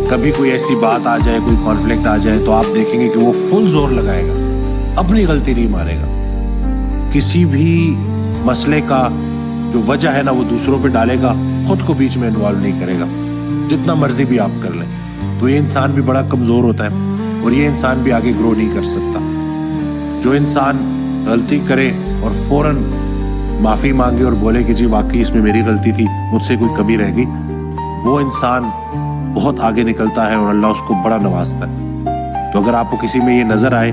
کبھی کوئی ایسی بات آ جائے, کوئی کانفلکٹ آ جائے, تو آپ دیکھیں گے کہ وہ فل زور لگائے گا, اپنی غلطی نہیں مانے گا. کسی بھی مسئلے کا جو وجہ ہے نا وہ دوسروں پہ ڈالے گا, خود کو بیچ میں انوالو نہیں کرے گا, جتنا مرضی بھی آپ کر لیں. تو یہ انسان بھی بڑا کمزور ہوتا ہے اور یہ انسان بھی آگے گرو نہیں کر سکتا. جو انسان غلطی کرے اور فوراً معافی مانگے اور بولے کہ جی واقعی اس میں میری غلطی تھی, مجھ سے کوئی کمی رہ گئی, وہ انسان بہت آگے نکلتا ہے اور اللہ اس کو بڑا نوازتا ہے. تو اگر آپ کو کسی میں یہ نظر آئے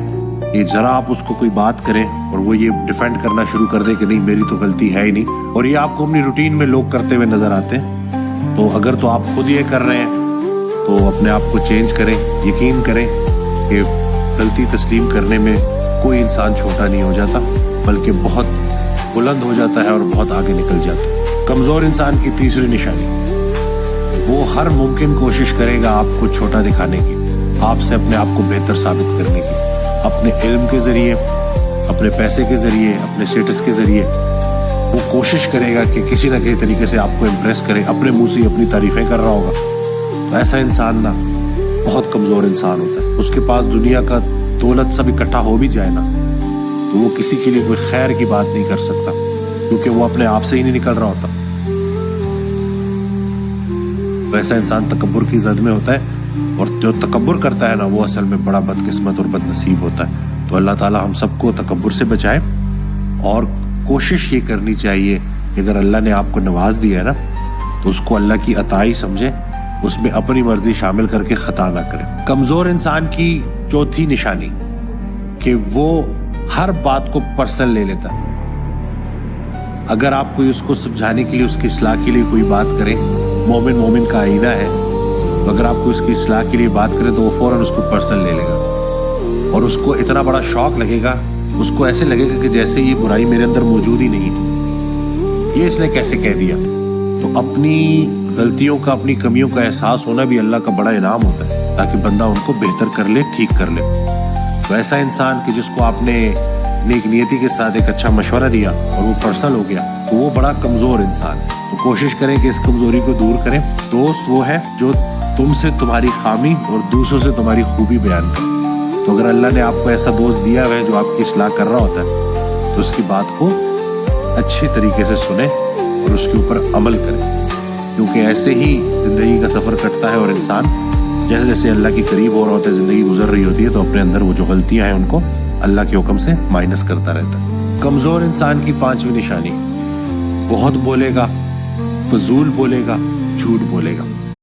کہ ذرا آپ اس کو کوئی بات کریں اور وہ یہ ڈیفینڈ کرنا شروع کر دے کہ نہیں میری تو غلطی ہے ہی نہیں, اور یہ آپ کو اپنی روٹین میں لوگ کرتے ہوئے نظر آتے ہیں, تو اگر تو آپ خود یہ کر رہے ہیں تو اپنے آپ کو چینج کریں. یقین کریں کہ غلطی تسلیم کرنے میں کوئی انسان چھوٹا نہیں ہو جاتا, بلکہ بہت بلند ہو جاتا ہے اور بہت آگے نکل جاتا ہے. کمزور انسان کی تیسری نشانی, وہ ہر ممکن کوشش کرے گا آپ کو چھوٹا دکھانے کی, آپ سے اپنے آپ کو بہتر ثابت کرنے کی. اپنے علم کے ذریعے, اپنے پیسے کے ذریعے, اپنے اسٹیٹس کے ذریعے وہ کوشش کرے گا کہ کسی نہ کسی طریقے سے آپ کو امپریس کرے. اپنے منہ سے اپنی تعریفیں کر رہا ہوگا. تو ایسا انسان نا بہت کمزور انسان ہوتا ہے. اس کے پاس دنیا کا دولت سب اکٹھا ہو بھی جائے نا تو وہ کسی کے لیے کوئی خیر کی بات نہیں کر سکتا, کیونکہ وہ اپنے آپ سے ہی نہیں نکل رہا ہوتا. تو ایسا انسان تکبر کی زد میں ہوتا ہے, اور جو تکبر کرتا ہے نا وہ اصل میں بڑا بدقسمت اور بد نصیب ہوتا ہے. تو اللہ تعالی ہم سب کو تکبر سے بچائے, اور کوشش یہ کرنی چاہیے کہ اگر اللہ نے آپ کو نواز دیا ہے نا تو اس کو اللہ کی عطائی سمجھے, اس میں اپنی مرضی شامل کر کے خطا نہ کرے. کمزور انسان کی چوتھی نشانی کہ وہ ہر بات کو پرسنل لے لیتا ہے. اگر آپ کوئی اس کو سمجھانے کے لیے, اس کی اصلاح کے لیے کوئی بات کریں, مومن مومن کا آئینہ ہے, تو اگر آپ کو اس کی اصلاح کے لیے بات کریں تو وہ فوراً اس کو پرسنل لے لے گا, اور اس کو اتنا بڑا شوق لگے گا, اس کو ایسے لگے گا کہ جیسے یہ برائی میرے اندر موجود ہی نہیں ہے, یہ اس نے کیسے کہہ دیا. تو اپنی غلطیوں کا, اپنی کمیوں کا احساس ہونا بھی اللہ کا بڑا انعام ہوتا ہے, تاکہ بندہ ان کو بہتر کر لے, ٹھیک کر لے. تو ایسا انسان کہ جس کو آپ نے نیک نیتی کے ساتھ ایک اچھا مشورہ دیا اور وہ پرسنل ہو گیا, تو وہ بڑا کمزور انسان ہے. تو کوشش کریں کہ اس کمزوری کو دور کریں. دوست وہ ہے جو تم سے تمہاری خامی اور دوسروں سے تمہاری خوبی بیان کرے. تو اگر اللہ نے آپ کو ایسا دوست دیا ہے جو آپ کی اصلاح کر رہا ہوتا ہے تو اس کی بات کو اچھی طریقے سے سنیں اور اس کے اوپر عمل کریں, کیونکہ ایسے ہی زندگی کا سفر کٹتا ہے, اور انسان جیسے جیسے اللہ کی قریب ہو رہا ہوتا ہے, زندگی گزر رہی ہوتی ہے, تو اپنے اندر وہ جو غلطیاں ہیں ان کو اللہ کے حکم سے مائنس کرتا رہتا ہے. کمزور انسان کی پانچویں نشانی, بہت بولے گا, فضول بولے گا, جھوٹ بولے گا.